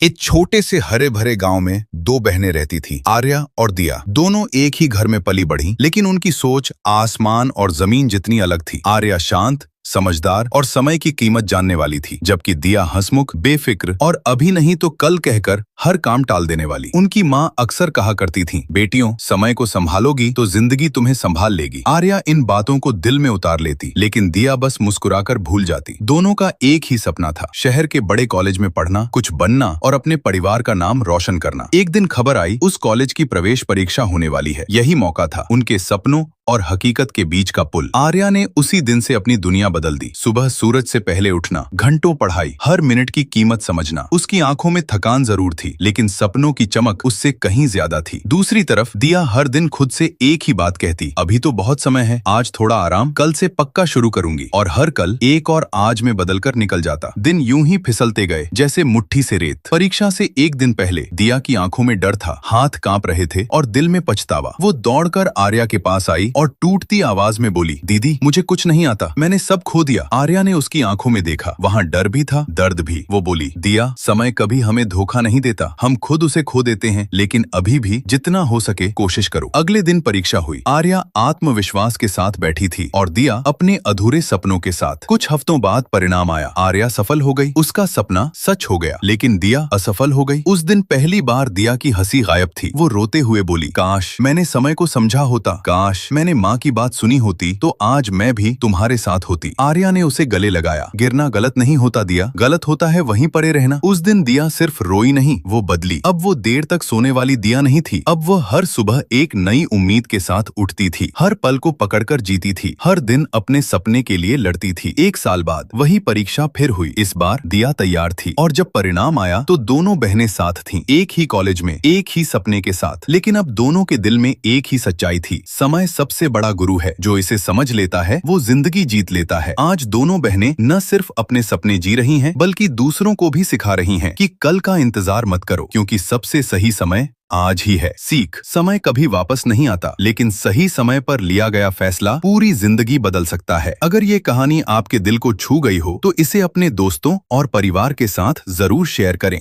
एक छोटे से हरे भरे गांव में दो बहनें रहती थी, आर्या और दिया। दोनों एक ही घर में पली बढ़ी, लेकिन उनकी सोच आसमान और जमीन जितनी अलग थी। आर्या शांत, समझदार और समय की कीमत जानने वाली थी, जबकि दिया हंसमुख, बेफिक्र और अभी नहीं तो कल कहकर हर काम टाल देने वाली। उनकी माँ अक्सर कहा करती थी, बेटियों, समय को संभालोगी तो जिंदगी तुम्हें संभाल लेगी। आर्या इन बातों को दिल में उतार लेती, लेकिन दिया बस मुस्कुराकर भूल जाती। दोनों का एक ही सपना था, शहर के बड़े कॉलेज में पढ़ना, कुछ बनना और अपने परिवार का नाम रोशन करना। एक दिन खबर आई, उस कॉलेज की प्रवेश परीक्षा होने वाली है। यही मौका था, उनके सपनों और हकीकत के बीच का पुल। आर्या ने उसी दिन से अपनी दुनिया बदल दी। सुबह सूरज से पहले उठना, घंटों पढ़ाई, हर मिनट की कीमत समझना। उसकी आंखों में थकान जरूर थी, लेकिन सपनों की चमक उससे कहीं ज्यादा थी। दूसरी तरफ दिया हर दिन खुद से एक ही बात कहती, अभी तो बहुत समय है, आज थोड़ा आराम, कल से पक्का शुरू करूंगी। और हर कल एक और आज में बदलकर निकल जाता। दिन यूं ही फिसलते गए जैसे मुट्ठी से रेत। परीक्षा से एक दिन पहले दिया की आंखों में डर था, हाथ कांप रहे थे और दिल में पछतावा। वो दौड़कर आर्या के पास आई और टूटती आवाज में बोली, दीदी, मुझे कुछ नहीं आता, मैंने सब खो दिया। आर्या ने उसकी आंखों में देखा, वहाँ डर भी था, दर्द भी। वो बोली, दिया, समय कभी हमें धोखा नहीं देता, हम खुद उसे खो देते हैं, लेकिन अभी भी जितना हो सके कोशिश करो। अगले दिन परीक्षा हुई। आर्या आत्मविश्वास के साथ बैठी थी और दिया अपने अधूरे सपनों के साथ। कुछ हफ्तों बाद परिणाम आया। आर्या सफल हो गई, उसका सपना सच हो गया, लेकिन दिया असफल हो गई। उस दिन पहली बार दिया की हंसी गायब थी। वो रोते हुए बोली, काश मैंने समय को समझा होता, काश मैंने माँ की बात सुनी होती तो आज मैं भी तुम्हारे साथ होती। आर्या ने उसे गले लगाया। गिरना गलत नहीं होता दिया, गलत होता है वहीं पड़े रहना। उस दिन दिया सिर्फ रोई नहीं, वो बदली। अब वो देर तक सोने वाली दिया नहीं थी, अब वो हर सुबह एक नई उम्मीद के साथ उठती थी, हर पल को पकड़कर जीती थी, हर दिन अपने सपने के लिए लड़ती थी। एक साल बाद वही परीक्षा फिर हुई। इस बार दिया तैयार थी और जब परिणाम आया तो दोनों बहनें साथ थीं, एक ही कॉलेज में, एक ही सपने के साथ। लेकिन अब दोनों के दिल में एक ही सच्चाई थी, समय सबसे बड़ा गुरु है, जो इसे समझ लेता है वो जिंदगी जीत लेता है। आज दोनों बहनें न सिर्फ अपने सपने जी रही हैं, बल्कि दूसरों को भी सिखा रही हैं कि कल का इंतजार मत करो, क्योंकि सबसे सही समय आज ही है। सीख, समय कभी वापस नहीं आता, लेकिन सही समय पर लिया गया फैसला पूरी जिंदगी बदल सकता है। अगर ये कहानी आपके दिल को छू गई हो तो इसे अपने दोस्तों और परिवार के साथ जरूर शेयर करें।